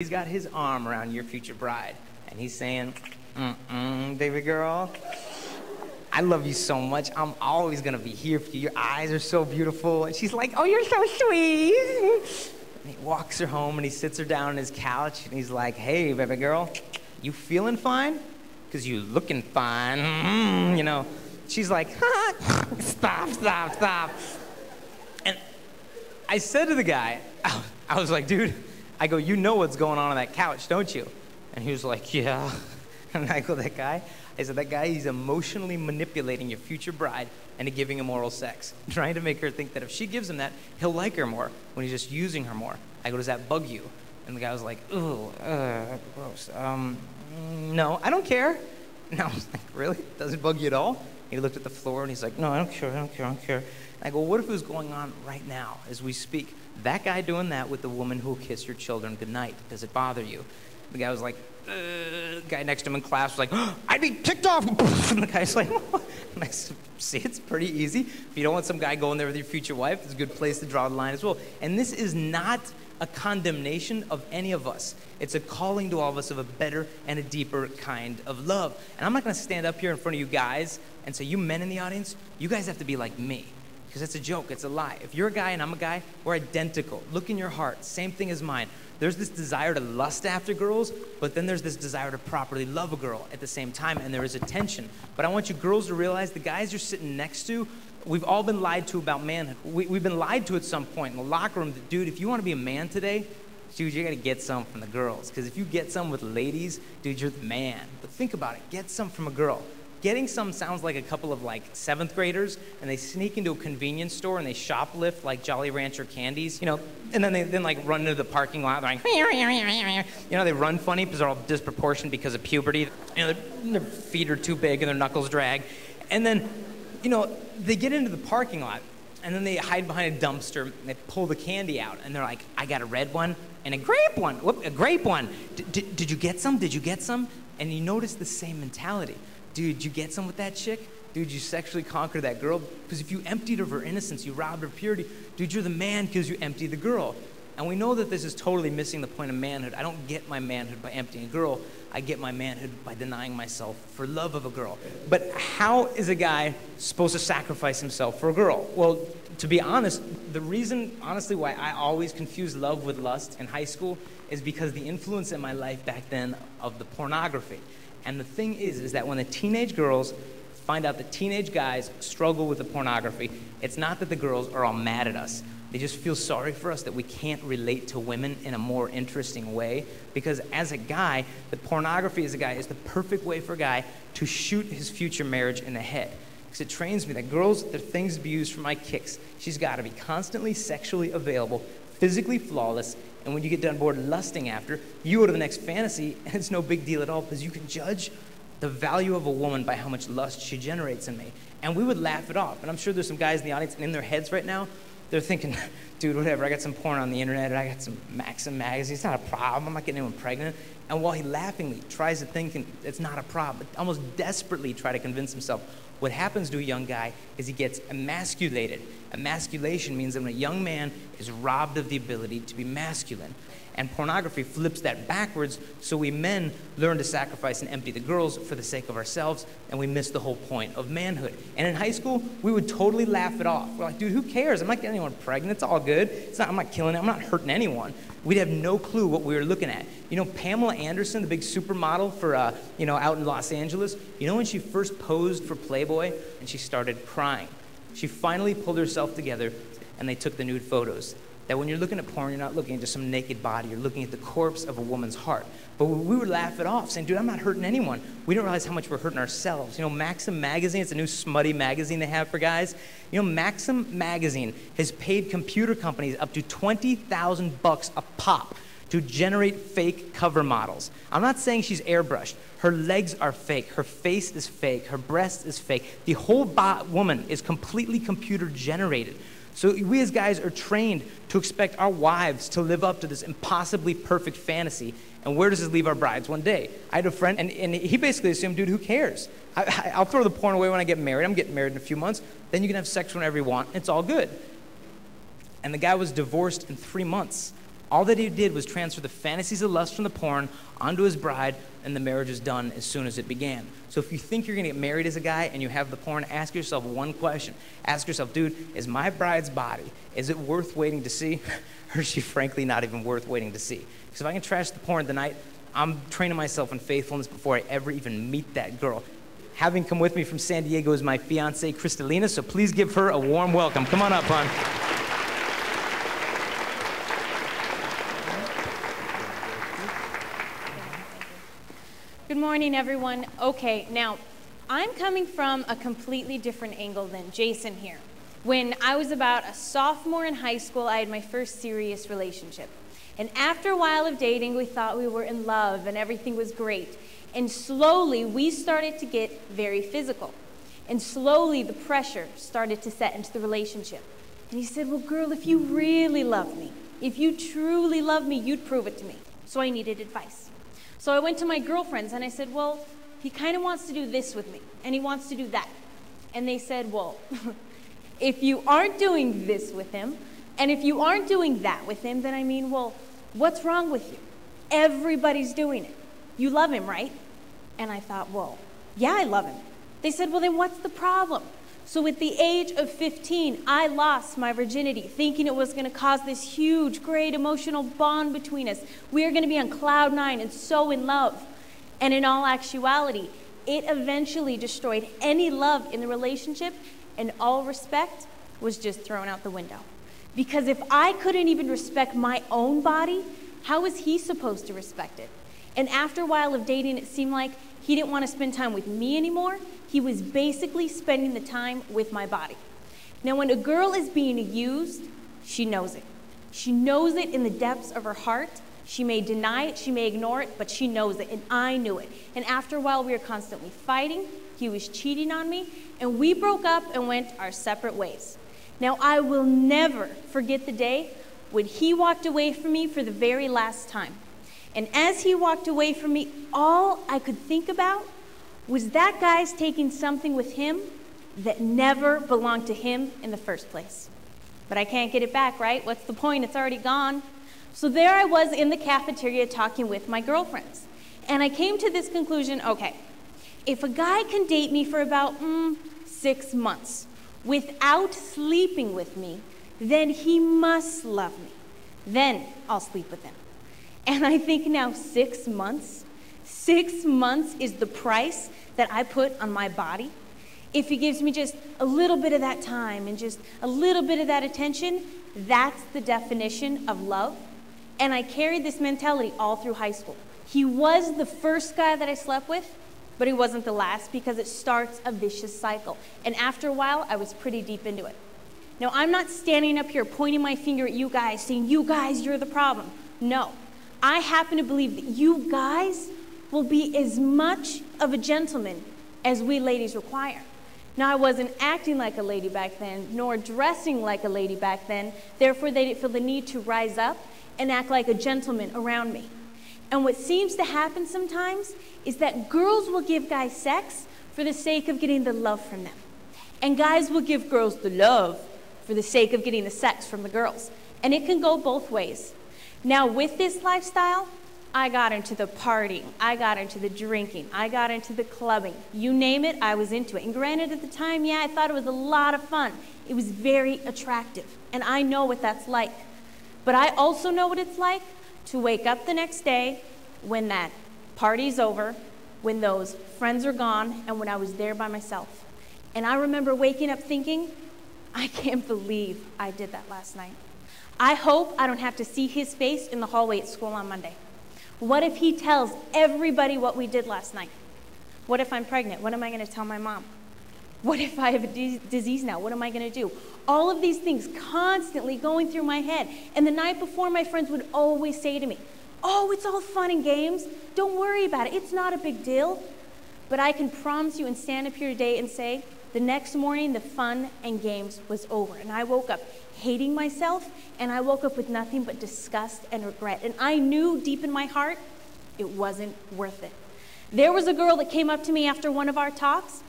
He's got his arm around your future bride, and he's saying, baby girl, I love you so much. I'm always gonna be here for you. Your eyes are so beautiful. And she's like, oh, you're so sweet. And he walks her home, and he sits her down on his couch, and he's like, hey, baby girl, you feeling fine? Because you looking fine, you know. She's like, stop. And I said to the guy, I was like, dude, I go, you know what's going on that couch, don't you? And he was like, yeah. And I go, I said, that guy, he's emotionally manipulating your future bride into giving him oral sex, trying to make her think that if she gives him that, he'll like her more when he's just using her more. I go, does that bug you? And the guy was like, ooh, gross. No, I don't care. And I was like, really? Does it bug you at all? He looked at the floor and he's like, no, I don't care. And I go, what if it was going on right now as we speak? That guy doing that with the woman who'll kiss your children goodnight. Does it bother you? The guy was like, the guy next to him in class was like, I'd be ticked off. And the guy's like, what? And I said, see, it's pretty easy. If you don't want some guy going there with your future wife, it's a good place to draw the line as well. And this is not a condemnation of any of us. It's a calling to all of us of a better and a deeper kind of love. And I'm not going to stand up here in front of you guys and say, you men in the audience, you guys have to be like me. Because it's a joke, it's a lie. If you're a guy and I'm a guy, we're identical. Look in your heart, same thing as mine. There's this desire to lust after girls, but then there's this desire to properly love a girl at the same time, and there is a tension. But I want you girls to realize the guys you're sitting next to, we've all been lied to about manhood. We've been lied to at some point in the locker room that, dude, if you want to be a man today, dude, you got to get some from the girls. Because if you get some with ladies, dude, you're the man. But think about it, get some from a girl. Getting some sounds like a couple of like 7th graders, and they sneak into a convenience store and they shoplift like Jolly Rancher candies, you know, and then they like run into the parking lot. They're like, you know, they run funny because they're all disproportionate because of puberty. You know, their feet are too big and their knuckles drag. And then, you know, they get into the parking lot and then they hide behind a dumpster and they pull the candy out and they're like, I got a red one and a grape one. Whoop, a grape one. Did you get some? Did you get some? And you notice the same mentality. Dude, you get some with that chick? Dude, you sexually conquer that girl? Because if you emptied of her innocence, you robbed her purity, dude, you're the man because you emptied the girl. And we know that this is totally missing the point of manhood. I don't get my manhood by emptying a girl. I get my manhood by denying myself for love of a girl. But how is a guy supposed to sacrifice himself for a girl? Well, to be honest, the reason, honestly, why I always confused love with lust in high school is because the influence in my life back then of the pornography. And the thing is that when the teenage girls find out that teenage guys struggle with the pornography, it's not that the girls are all mad at us. They just feel sorry for us that we can't relate to women in a more interesting way. Because as a guy, the pornography as a guy is the perfect way for a guy to shoot his future marriage in the head. Because it trains me that girls, they're things to be used for my kicks. She's got to be constantly sexually available, physically flawless, and when you get done bored lusting after, you go to the next fantasy, and it's no big deal at all because you can judge the value of a woman by how much lust she generates in me. And we would laugh it off. And I'm sure there's some guys in the audience, and in their heads right now, they're thinking, dude, whatever, I got some porn on the internet, and I got some Maxim magazines, it's not a problem, I'm not getting anyone pregnant. And while he laughingly tries to think it's not a problem, but almost desperately try to convince himself, what happens to a young guy is he gets emasculated. Emasculation means that when a young man is robbed of the ability to be masculine. And pornography flips that backwards, so we men learn to sacrifice and empty the girls for the sake of ourselves, and we miss the whole point of manhood. And in high school, we would totally laugh it off. We're like, dude, who cares? I'm not getting anyone pregnant. It's all good. I'm not killing it. I'm not hurting anyone. We'd have no clue what we were looking at. You know, Pamela Anderson, the big supermodel for, out in Los Angeles, you know when she first posed for Playboy and she started crying? She finally pulled herself together and they took the nude photos. That when you're looking at porn, you're not looking at just some naked body. You're looking at the corpse of a woman's heart. But we would laugh it off, saying, dude, I'm not hurting anyone. We don't realize how much we're hurting ourselves. You know, Maxim magazine, it's a new smutty magazine they have for guys. You know, Maxim magazine has paid computer companies up to $20,000 a pop to generate fake cover models. I'm not saying she's airbrushed. Her legs are fake. Her face is fake. Her breast is fake. The whole woman is completely computer generated. So we as guys are trained to expect our wives to live up to this impossibly perfect fantasy. And where does this leave our brides one day? I had a friend, and he basically assumed, dude, who cares? I'll throw the porn away when I get married. I'm getting married in a few months. Then you can have sex whenever you want. It's all good. And the guy was divorced in 3 months. All that he did was transfer the fantasies of lust from the porn onto his bride, and the marriage is done as soon as it began. So if you think you're gonna get married as a guy and you have the porn, ask yourself one question. Ask yourself, dude, is my bride's body, is it worth waiting to see? Or is she frankly not even worth waiting to see? Because if I can trash the porn tonight, I'm training myself in faithfulness before I ever even meet that girl. Having come with me from San Diego is my fiancée, Kristalina, so please give her a warm welcome. Come on up, hon. Good morning, everyone. Okay, now, I'm coming from a completely different angle than Jason here. When I was about a sophomore in high school, I had my first serious relationship. And after a while of dating, we thought we were in love and everything was great. And slowly, we started to get very physical. And slowly, the pressure started to set into the relationship. And he said, well, girl, if you really love me, if you truly love me, you'd prove it to me. So I needed advice. So I went to my girlfriends and I said, well, he kind of wants to do this with me and he wants to do that. And they said, well, if you aren't doing this with him and if you aren't doing that with him, then I mean, well, what's wrong with you? Everybody's doing it. You love him, right? And I thought, well, yeah, I love him. They said, well, then what's the problem? So at the age of 15, I lost my virginity, thinking it was going to cause this huge, great emotional bond between us. We were going to be on cloud nine and so in love. And in all actuality, it eventually destroyed any love in the relationship, and all respect was just thrown out the window. Because if I couldn't even respect my own body, how was he supposed to respect it? And after a while of dating, it seemed like he didn't want to spend time with me anymore. He was basically spending the time with my body. Now, when a girl is being used, she knows it. She knows it in the depths of her heart. She may deny it, she may ignore it, but she knows it, and I knew it. And after a while, we were constantly fighting. He was cheating on me, and we broke up and went our separate ways. Now, I will never forget the day when he walked away from me for the very last time. And as he walked away from me, all I could think about was that guy's taking something with him that never belonged to him in the first place. But I can't get it back, right? What's the point? It's already gone. So there I was in the cafeteria talking with my girlfriends. And I came to this conclusion, okay, if a guy can date me for about 6 months without sleeping with me, then he must love me. Then I'll sleep with him. And I think now 6 months? 6 months is the price that I put on my body? If he gives me just a little bit of that time and just a little bit of that attention, that's the definition of love. And I carried this mentality all through high school. He was the first guy that I slept with, but he wasn't the last, because it starts a vicious cycle. And after a while, I was pretty deep into it. Now, I'm not standing up here pointing my finger at you guys, saying, you guys, you're the problem. No. I happen to believe that you guys will be as much of a gentleman as we ladies require. Now, I wasn't acting like a lady back then, nor dressing like a lady back then. Therefore, they didn't feel the need to rise up and act like a gentleman around me. And what seems to happen sometimes is that girls will give guys sex for the sake of getting the love from them. And guys will give girls the love for the sake of getting the sex from the girls. And it can go both ways. Now, with this lifestyle, I got into the partying, I got into the drinking, I got into the clubbing. You name it, I was into it. And granted, at the time, yeah, I thought it was a lot of fun. It was very attractive, and I know what that's like. But I also know what it's like to wake up the next day when that party's over, when those friends are gone, and when I was there by myself. And I remember waking up thinking, I can't believe I did that last night. I hope I don't have to see his face in the hallway at school on Monday. What if he tells everybody what we did last night? What if I'm pregnant? What am I going to tell my mom? What if I have a disease now? What am I going to do? All of these things constantly going through my head. And the night before, my friends would always say to me, oh, it's all fun and games. Don't worry about it. It's not a big deal. But I can promise you and stand up here today and say, the next morning, the fun and games was over. And I woke up hating myself, and I woke up with nothing but disgust and regret. And I knew deep in my heart, it wasn't worth it. There was a girl that came up to me after one of our talks,